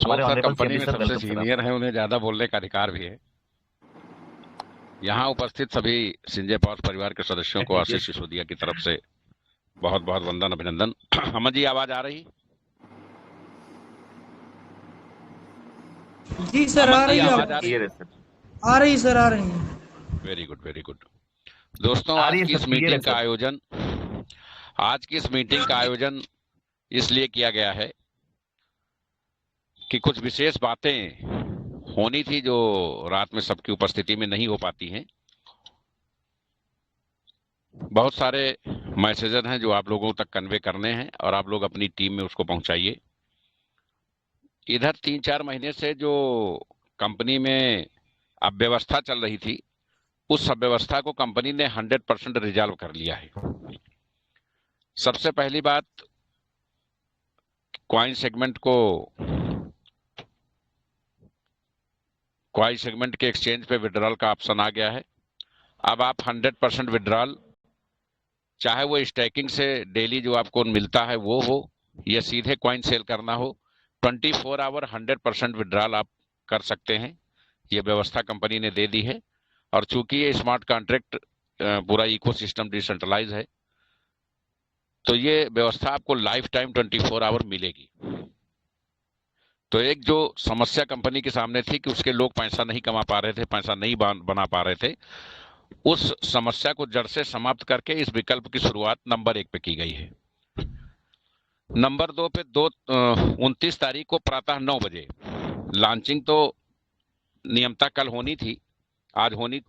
हमारे Ashok sir honourable company CMD में sir, सबसे वेलकम सर सीनियर आपका। है, उन्हें ज्यादा बोलने का अधिकार भी है। यहाँ उपस्थित सभी सिंजे पावर परिवार के सदस्यों को थैंक यू। आशीष सिसोदिया की तरफ से बहुत बहुत वंदन अभिनंदन। अमन जी, आवाज आ रही? जी सर, अमन आ जी, रही है आवाज आ आवाज। रही? क्लियर है सर। आ रही सर, आ रही है। Very good, very good. दोस्तों, आ रही है सर, क्लियर है सर। आज की इस मीटिंग का आयोजन इसलिए किया गया है कि कुछ विशेष बातें होनी थी जो रात में सबकी उपस्थिति में नहीं हो पाती हैं। बहुत सारे मैसेजेस हैं जो आप लोगों तक कन्वे करने हैं और आप लोग अपनी टीम में उसको पहुंचाइए। इधर 3-4 महीने से जो कंपनी में अव्यवस्था चल रही थी, उस अव्यवस्था को कंपनी ने 100% रिजॉल्व कर लिया है। सबसे पहली बात, क्वाइन सेगमेंट के एक्सचेंज पे विड्रॉल का ऑप्शन आ गया है। अब आप 100% विड्रॉल, चाहे वो स्टैकिंग से डेली जो आपको मिलता है वो हो या सीधे क्वाइन सेल करना हो, 24 आवर 100% विड्रॉल आप कर सकते हैं। ये व्यवस्था कंपनी ने दे दी है। और चूंकि ये स्मार्ट कॉन्ट्रैक्ट पूरा इकोसिस्टम डिसेंट्रलाइज है, तो ये व्यवस्था आपको लाइफ टाइम 24 आवर मिलेगी। तो एक जो समस्या कंपनी के सामने थी कि उसके लोग पैसा नहीं कमा पा रहे थे, पैसा नहीं बना पा रहे थे, उस समस्या को जड़ से समाप्त करके इस विकल्प की शुरुआत नंबर 1 पे की गई है। नंबर 2 पे 29 तारीख को प्रातः 9 बजे लॉन्चिंग तो नियमतः कल होनी थी, आज होनी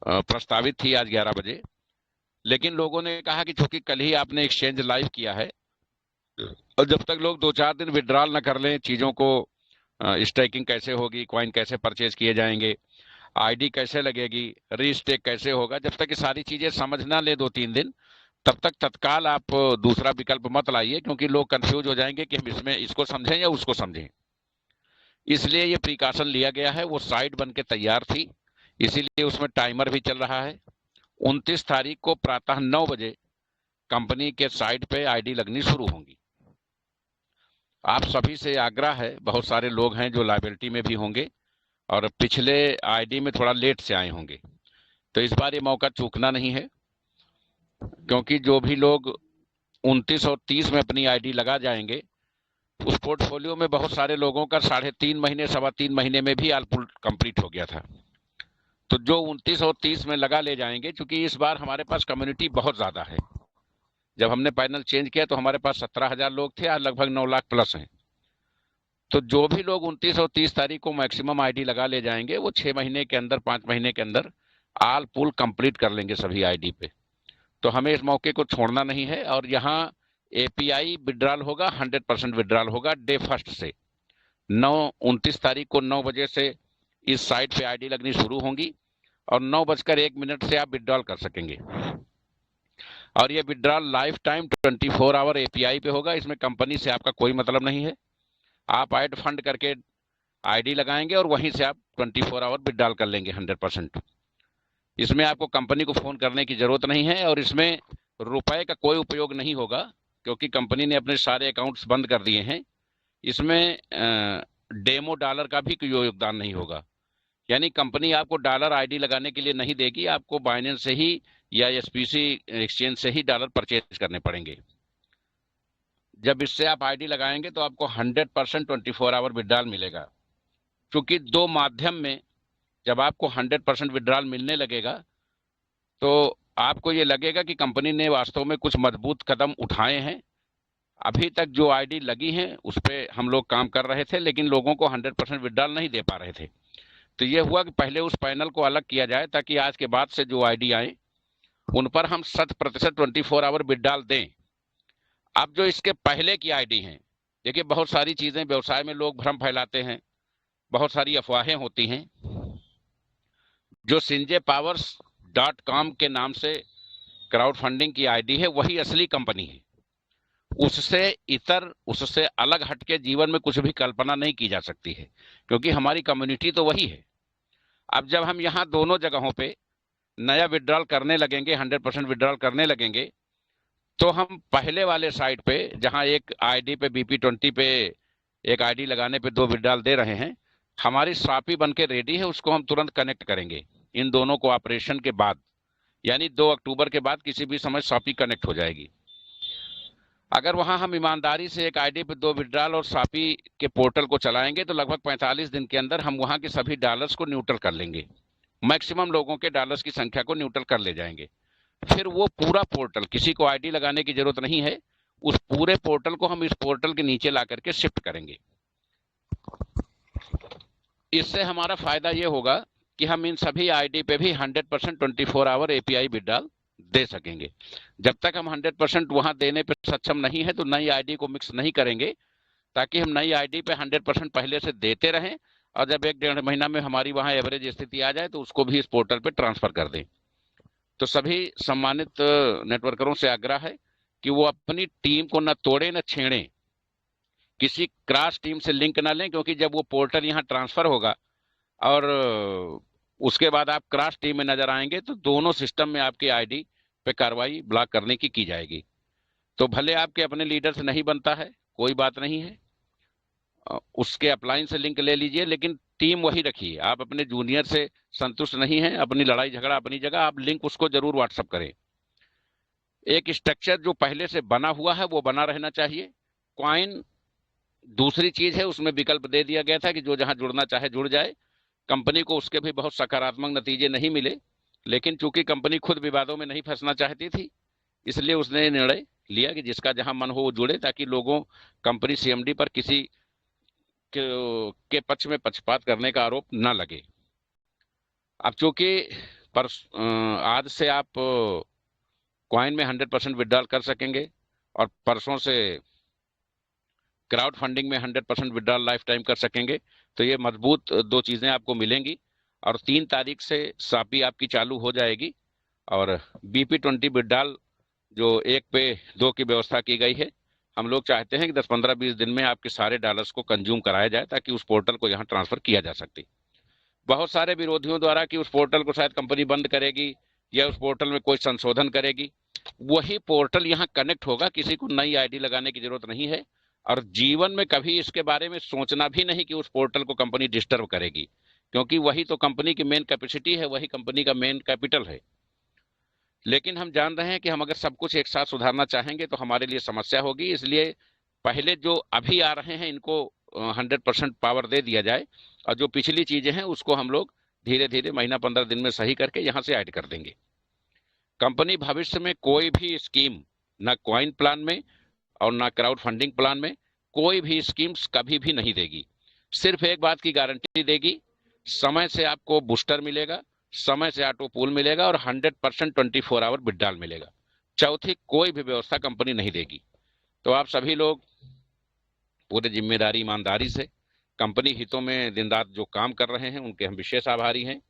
प्रस्तावित थी आज 11 बजे। लेकिन लोगों ने कहा कि चूंकि कल ही आपने एक्सचेंज लाइव किया है और जब तक लोग 2-4 दिन विड्रॉल न कर लें, चीजों को स्टैकिंग कैसे होगी, कॉइन कैसे परचेज किए जाएंगे, आईडी कैसे लगेगी, रीस्टेक कैसे होगा, जब तक ये सारी चीजें समझ ना ले 2-3 दिन, तब तक तत्काल आप दूसरा विकल्प मत लाइए, क्योंकि लोग कंफ्यूज हो जाएंगे कि हम इसमें इसको समझें या उसको समझें। इसलिए ये प्रिकॉशन लिया गया है। वो साइट बन के तैयार थी, इसीलिए उसमें टाइमर भी चल रहा है। 29 तारीख को प्रातः 9 बजे कंपनी के साइट पे आईडी लगनी शुरू होंगी। आप सभी से आग्रह है, बहुत सारे लोग हैं जो लायबिलिटी में भी होंगे और पिछले आईडी में थोड़ा लेट से आए होंगे, तो इस बार ये मौका चूकना नहीं है, क्योंकि जो भी लोग 29 और 30 में अपनी आईडी लगा जाएंगे, उस पोर्टफोलियो में बहुत सारे लोगों का 3.5 महीने 3.25 महीने में भी आलपुल कंप्लीट हो गया था। तो जो 29 और 30 में लगा ले जाएंगे, क्योंकि इस बार हमारे पास कम्युनिटी बहुत ज्यादा है। जब हमने पैनल चेंज किया तो हमारे पास 17,000 लोग थे, आज लगभग 9 लाख प्लस हैं। तो जो भी लोग 29 और 30 तारीख को मैक्सिमम आईडी लगा ले जाएंगे, वो 6 महीने के अंदर, 5 महीने के अंदर आल पुल कंप्लीट कर लेंगे सभी आईडी पे। तो हमें इस मौके को छोड़ना नहीं है। और यहाँ एपीआई विड्रॉल होगा, 100% विड्रॉल होगा डे फर्स्ट से। 29 तारीख को 9 बजे से इस साइट पे आईडी लगनी शुरू होंगी और 9:01 से आप विड्रॉल कर सकेंगे। और ये withdrawal life time 24 hour API पे होगा। इसमें कंपनी से आपका कोई मतलब नहीं है। आप ऐड फंड करके आईडी लगाएंगे और वहीं से आप 24 आवर विड्रॉल कर लेंगे 100%। इसमें आपको कंपनी को फोन करने की जरूरत नहीं है और इसमें रुपए का कोई उपयोग नहीं होगा, क्योंकि कंपनी ने अपने सारे अकाउंट्स बंद कर दिए हैं। इसमें डेमो डॉलर का भी कोई योगदान नहीं होगा, यानी कंपनी आपको डॉलर आईडी लगाने के लिए नहीं देगी, आपको बाइनेंस से ही या एसपीसी एक्सचेंज से ही डॉलर परचेज करने पड़ेंगे। जब इससे आप आईडी लगाएंगे तो आपको 100% 24 आवर विड्रॉल मिलेगा। क्योंकि दो माध्यम में जब आपको 100% विड्रॉल मिलने लगेगा, तो आपको ये लगेगा कि कंपनी ने वास्तव में कुछ मजबूत कदम उठाए हैं। अभी तक जो आईडी लगी हैं उस पर हम लोग काम कर रहे थे, लेकिन लोगों को 100% विड्रॉल नहीं दे पा रहे थे। तो ये हुआ कि पहले उस पैनल को अलग किया जाए, ताकि आज के बाद से जो आईडी आए उन पर हम 100% 24 आवर विड्रॉल दें। अब जो इसके पहले की आईडी हैं, देखिए बहुत सारी चीजें व्यवसाय में लोग भ्रम फैलाते हैं, बहुत सारी अफवाहें होती हैं। जो sinjpowers.com के नाम से क्राउड फंडिंग की आईडी है, वही असली कंपनी है। उससे अलग हटके जीवन में कुछ भी कल्पना नहीं की जा सकती है, क्योंकि हमारी कम्युनिटी तो वही है। अब जब हम यहाँ दोनों जगहों पे नया विड्रॉल करने लगेंगे, 100% विड्रॉल करने लगेंगे, तो हम पहले वाले साइट पे, जहां एक आईडी पे BP20 पे एक आईडी लगाने पे 2 विड्रॉल दे रहे हैं, हमारी स्वापी बन के रेडी है, उसको हम तुरंत कनेक्ट करेंगे इन दोनों को ऑपरेशन के बाद, यानी 2 अक्टूबर के बाद किसी भी समय स्वापी कनेक्ट हो जाएगी। अगर वहां हम ईमानदारी से एक आईडी पे 2 विड्रॉल और स्वापी के पोर्टल को चलाएंगे तो लगभग 45 दिन के अंदर हम वहां के सभी डॉलर्स को न्यूट्रल कर लेंगे, मैक्सिमम लोगों के डॉलर्स की संख्या को न्यूट्रल कर ले जाएंगे। फिर वो पूरा पोर्टल, किसी को आईडी लगाने की जरूरत नहीं है, उस पूरे पोर्टल को हम इस पोर्टल के नीचे ला करके शिफ्ट करेंगे। इससे हमारा फायदा ये होगा कि हम इन सभी आईडी पे भी 100% 24 आवर एपीआई विड्रॉल दे सकेंगे। जब तक हम 100% वहां देने पे सक्षम नहीं है तो नई आईडी को मिक्स नहीं करेंगे, ताकि हम नई आईडी पे 100% पहले से देते रहें, और जब 1-1.5 महीना में हमारी वहां एवरेज स्थिति आ जाए तो उसको भी इस पोर्टल पे ट्रांसफर कर दें। तो सभी सम्मानित नेटवर्करों से आग्रह है कि वो अपनी टीम को न तोड़े न छेड़े, किसी क्रॉस टीम से लिंक ना लें, क्योंकि जब वो पोर्टल यहाँ ट्रांसफर होगा और उसके बाद आप क्रॉस टीम में नजर आएंगे तो दोनों सिस्टम में आपकी आईडी पे कार्रवाई ब्लॉक करने की जाएगी। तो भले आपके अपने लीडर से नहीं बनता है, कोई बात नहीं है, उसके अपलाइन से लिंक ले लीजिए, लेकिन टीम वही रखिए। आप अपने जूनियर से संतुष्ट नहीं है, अपनी लड़ाई झगड़ा अपनी जगह, आप लिंक उसको जरूर व्हाट्सअप करें। एक स्ट्रक्चर जो पहले से बना हुआ है वो बना रहना चाहिए। कॉइन दूसरी चीज है, उसमें विकल्प दे दिया गया था कि जो जहां जुड़ना चाहे जुड़ जाए। कंपनी को उसके भी बहुत सकारात्मक नतीजे नहीं मिले, लेकिन चूंकि कंपनी खुद विवादों में नहीं फंसना चाहती थी, इसलिए उसने निर्णय लिया कि जिसका जहां मन हो वो जुड़े, ताकि लोगों कंपनी सीएमडी पर किसी के पक्ष में पक्षपात करने का आरोप न लगे। अब चूंकि आज से आप कॉइन में 100% विड्रॉल कर सकेंगे और परसों से क्राउड फंडिंग में 100% विड्रॉल लाइफ टाइम कर सकेंगे, तो ये मजबूत 2 चीजें आपको मिलेंगी। और 3 तारीख से स्वापी आपकी चालू हो जाएगी, और BP20 विड्रॉल जो 1 पे 2 की व्यवस्था की गई है, हम लोग चाहते हैं कि 10-15-20 दिन में आपके सारे डॉलर्स को कंज्यूम कराया जाए, ताकि उस पोर्टल को यहाँ ट्रांसफर किया जा सके। बहुत सारे विरोधियों द्वारा कि उस पोर्टल को शायद कंपनी बंद करेगी या उस पोर्टल में कोई संशोधन करेगी, वही पोर्टल यहाँ कनेक्ट होगा, किसी को नई आईडी लगाने की जरूरत नहीं है, और जीवन में कभी इसके बारे में सोचना भी नहीं कि उस पोर्टल को कंपनी डिस्टर्ब करेगी, क्योंकि वही तो कंपनी की मेन कैपेसिटी है, वही कंपनी का मेन कैपिटल है। लेकिन हम जान रहे हैं कि हम अगर सब कुछ एक साथ सुधारना चाहेंगे तो हमारे लिए समस्या होगी, इसलिए पहले जो अभी आ रहे हैं इनको 100% पावर दे दिया जाए, और जो पिछली चीजें हैं उसको हम लोग धीरे धीरे महीना 15 दिन में सही करके यहाँ से ऐड कर देंगे। कंपनी भविष्य में कोई भी स्कीम, ना कॉइन प्लान में और ना क्राउड फंडिंग प्लान में, कोई भी स्कीम्स कभी भी नहीं देगी। सिर्फ एक बात की गारंटी देगी, समय से आपको बूस्टर मिलेगा, समय से ऑटो पूल मिलेगा, और 100% 24 आवर विड्रॉल मिलेगा। चौथी कोई भी व्यवस्था कंपनी नहीं देगी। तो आप सभी लोग पूरे जिम्मेदारी ईमानदारी से कंपनी हितों में दिन रात जो काम कर रहे हैं उनके हम विशेष आभारी हैं।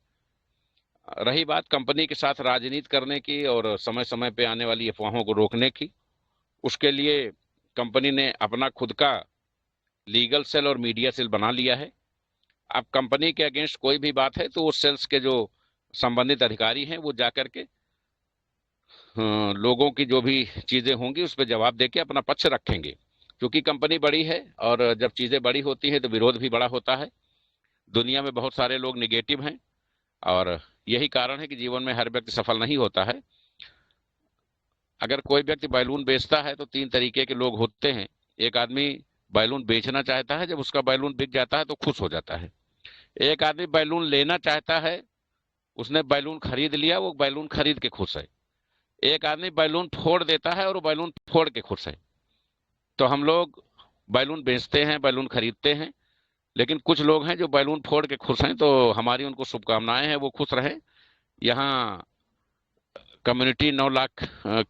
रही बात कंपनी के साथ राजनीति करने की और समय समय पे आने वाली अफवाहों को रोकने की, उसके लिए कंपनी ने अपना खुद का लीगल सेल और मीडिया सेल बना लिया है। अब कंपनी के अगेंस्ट कोई भी बात है तो उस सेल्स के जो संबंधित अधिकारी हैं वो जाकर के लोगों की जो भी चीजें होंगी उस पर जवाब देके अपना पक्ष रखेंगे, क्योंकि कंपनी बड़ी है और जब चीजें बड़ी होती हैं तो विरोध भी बड़ा होता है। दुनिया में बहुत सारे लोग निगेटिव हैं और यही कारण है कि जीवन में हर व्यक्ति सफल नहीं होता है। अगर कोई व्यक्ति बैलून बेचता है तो 3 तरीके के लोग होते हैं। एक आदमी बैलून बेचना चाहता है, जब उसका बैलून बिक जाता है तो खुश हो जाता है। एक आदमी बैलून लेना चाहता है, उसने बैलून खरीद लिया, वो बैलून खरीद के खुश है। एक आदमी बैलून फोड़ देता है और वो बैलून फोड़ के खुश है। तो हम लोग बैलून बेचते हैं, बैलून खरीदते हैं, लेकिन कुछ लोग हैं जो बैलून फोड़ के खुश हैं, तो हमारी उनको शुभकामनाएं हैं, वो खुश रहें। यहाँ कम्युनिटी 9 लाख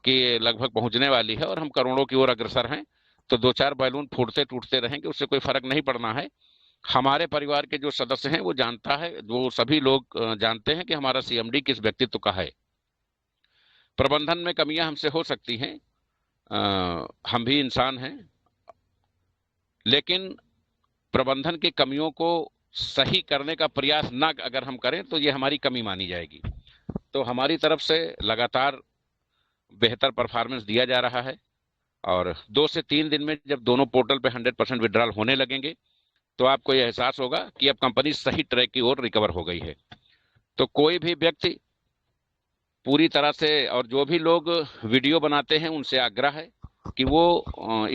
के लगभग पहुंचने वाली है और हम करोड़ों की ओर अग्रसर हैं। तो 2-4 बैलून फूटते टूटते रहेंगे, उससे कोई फर्क नहीं पड़ना है। हमारे परिवार के जो सदस्य हैं वो जानता है, वो सभी लोग जानते हैं कि हमारा सीएमडी किस व्यक्तित्व का है। प्रबंधन में कमियां हमसे हो सकती हैं, हम भी इंसान हैं, लेकिन प्रबंधन की कमियों को सही करने का प्रयास ना अगर हम करें तो ये हमारी कमी मानी जाएगी। तो हमारी तरफ से लगातार बेहतर परफॉर्मेंस दिया जा रहा है। और 2 से 3 दिन में जब दोनों पोर्टल पे 100% विड्रॉल होने लगेंगे तो आपको यह एहसास होगा कि अब कंपनी सही ट्रैक की ओर रिकवर हो गई है। तो कोई भी व्यक्ति पूरी तरह से, और जो भी लोग वीडियो बनाते हैं उनसे आग्रह है कि वो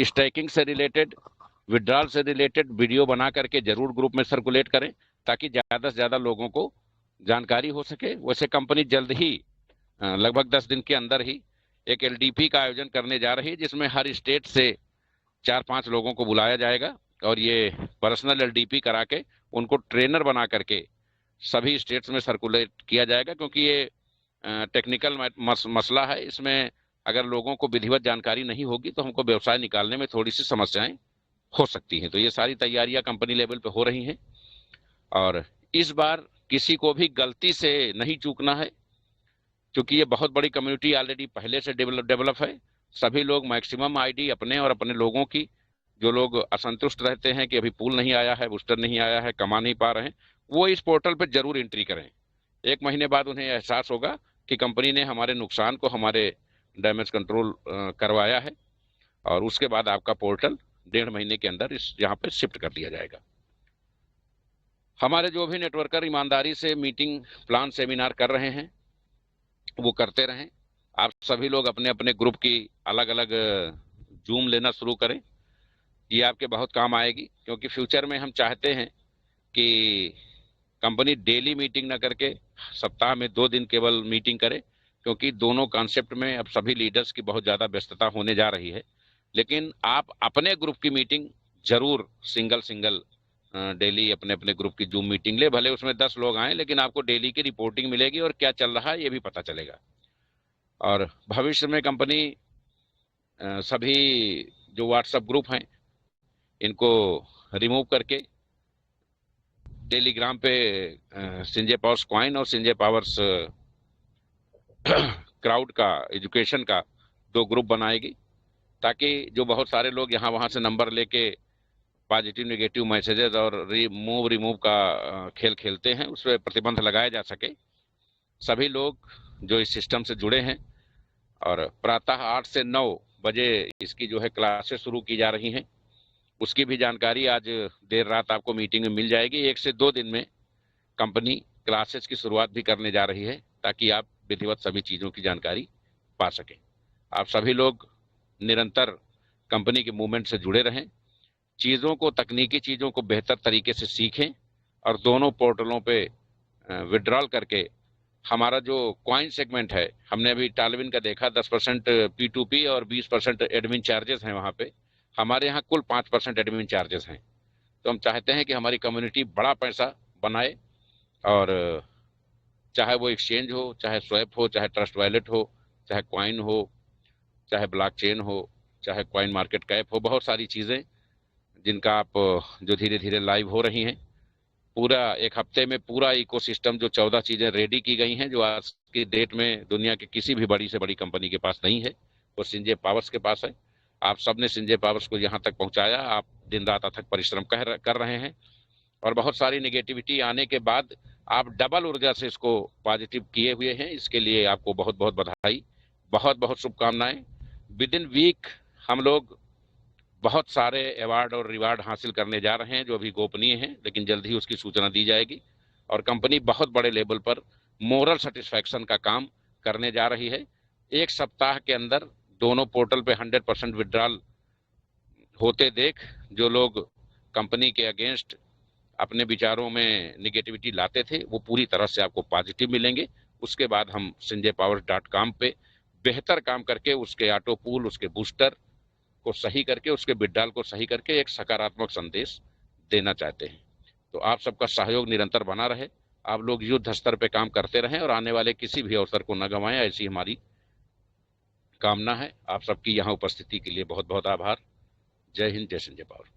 स्टैकिंग से रिलेटेड, विड्रॉल से रिलेटेड वीडियो बना करके जरूर ग्रुप में सर्कुलेट करें, ताकि ज्यादा से ज्यादा लोगों को जानकारी हो सके। वैसे कंपनी जल्द ही लगभग 10 दिन के अंदर ही एक एलडीपी का आयोजन करने जा रही है, जिसमें हर स्टेट से 4-5 लोगों को बुलाया जाएगा और ये पर्सनल एलडीपी करा के उनको ट्रेनर बना करके सभी स्टेट्स में सर्कुलेट किया जाएगा। क्योंकि ये टेक्निकल मसला है, इसमें अगर लोगों को विधिवत जानकारी नहीं होगी तो हमको व्यवसाय निकालने में थोड़ी सी समस्याएं हो सकती हैं। तो ये सारी तैयारियां कंपनी लेवल पे हो रही हैं और इस बार किसी को भी गलती से नहीं चूकना है, क्योंकि ये बहुत बड़ी कम्युनिटी ऑलरेडी पहले से डेवलप है। सभी लोग मैक्सिमम आईडी अपने और अपने लोगों की, जो लोग असंतुष्ट रहते हैं कि अभी पूल नहीं आया है, बूस्टर नहीं आया है, कमा नहीं पा रहे हैं, वो इस पोर्टल पर जरूर एंट्री करें। 1 महीने बाद उन्हें एहसास होगा कि कंपनी ने हमारे नुकसान को, हमारे डैमेज कंट्रोल करवाया है, और उसके बाद आपका पोर्टल 1.5 महीने के अंदर इस यहाँ पे शिफ्ट कर दिया जाएगा। हमारे जो भी नेटवर्कर ईमानदारी से मीटिंग प्लान सेमिनार कर रहे हैं वो करते रहें। आप सभी लोग अपने अपने ग्रुप की अलग अलग जूम लेना शुरू करें, ये आपके बहुत काम आएगी। क्योंकि फ्यूचर में हम चाहते हैं कि कंपनी डेली मीटिंग ना करके सप्ताह में 2 दिन केवल मीटिंग करे, क्योंकि दोनों कॉन्सेप्ट में अब सभी लीडर्स की बहुत ज़्यादा व्यस्तता होने जा रही है। लेकिन आप अपने ग्रुप की मीटिंग जरूर सिंगल डेली अपने अपने ग्रुप की जूम मीटिंग ले, भले उसमें 10 लोग आए, लेकिन आपको डेली की रिपोर्टिंग मिलेगी और क्या चल रहा है ये भी पता चलेगा। और भविष्य में कंपनी सभी जो व्हाट्सएप ग्रुप हैं इनको रिमूव करके टेलीग्राम पे संजय पावर्स कॉइन और संजय पावर्स क्राउड का, एजुकेशन का 2 ग्रुप बनाएगी, ताकि जो बहुत सारे लोग यहाँ वहाँ से नंबर लेके पॉजिटिव नेगेटिव मैसेजेस और रिमूव का खेल खेलते हैं, उस पर प्रतिबंध लगाया जा सके। सभी लोग जो इस सिस्टम से जुड़े हैं, और प्रातः 8 से 9 बजे इसकी जो है क्लासेस शुरू की जा रही हैं, उसकी भी जानकारी आज देर रात आपको मीटिंग में मिल जाएगी। 1 से 2 दिन में कंपनी क्लासेस की शुरुआत भी करने जा रही है, ताकि आप विधिवत सभी चीज़ों की जानकारी पा सकें। आप सभी लोग निरंतर कंपनी के मूवमेंट से जुड़े रहें, चीज़ों को, तकनीकी चीज़ों को बेहतर तरीके से सीखें, और दोनों पोर्टलों पे विड्रॉल करके हमारा जो कॉइन सेगमेंट है, हमने अभी टालविन का देखा 10% P2P और 20% एडमिन चार्जेस हैं वहाँ पे, हमारे यहाँ कुल 5% एडमिन चार्जेस हैं। तो हम चाहते हैं कि हमारी कम्युनिटी बड़ा पैसा बनाए, और चाहे वो एक्सचेंज हो, चाहे स्वैप हो, चाहे ट्रस्ट वैलेट हो, चाहे कॉइन हो, चाहे ब्लॉकचेन हो, चाहे कॉइन मार्केट कैप हो, बहुत सारी चीज़ें जिनका आप जो धीरे धीरे लाइव हो रही हैं। पूरा 1 हफ्ते में पूरा इकोसिस्टम, जो 14 चीज़ें रेडी की गई हैं, जो आज की डेट में दुनिया की किसी भी बड़ी से बड़ी कंपनी के पास नहीं है, वो संजय पावर्स के पास है। आप सबने संजय पावर्स को यहाँ तक पहुँचाया, आप दिन रात अथक परिश्रम कर रहे हैं, और बहुत सारी नेगेटिविटी आने के बाद आप डबल ऊर्जा से इसको पॉजिटिव किए हुए हैं। इसके लिए आपको बहुत बहुत बधाई, बहुत बहुत शुभकामनाएं। विद इन वीक हम लोग बहुत सारे अवार्ड और रिवार्ड हासिल करने जा रहे हैं, जो अभी गोपनीय हैं, लेकिन जल्द ही उसकी सूचना दी जाएगी। और कंपनी बहुत बड़े लेवल पर मोरल सेटिस्फैक्शन का काम करने जा रही है। 1 सप्ताह के अंदर दोनों पोर्टल पे 100% विड्रॉल होते देख जो लोग कंपनी के अगेंस्ट अपने विचारों में निगेटिविटी लाते थे, वो पूरी तरह से आपको पॉजिटिव मिलेंगे। उसके बाद हम sanjaypowers.com पे बेहतर काम करके उसके ऑटो पूल, उसके बूस्टर को सही करके, उसके विड्रॉल को सही करके एक सकारात्मक संदेश देना चाहते हैं। तो आप सबका सहयोग निरंतर बना रहे, आप लोग युद्ध स्तर पे काम करते रहें, और आने वाले किसी भी अवसर को न गंवाएं, ऐसी हमारी कामना है। आप सबकी यहाँ उपस्थिति के लिए बहुत बहुत आभार। जय हिंद, जय संजय पावर।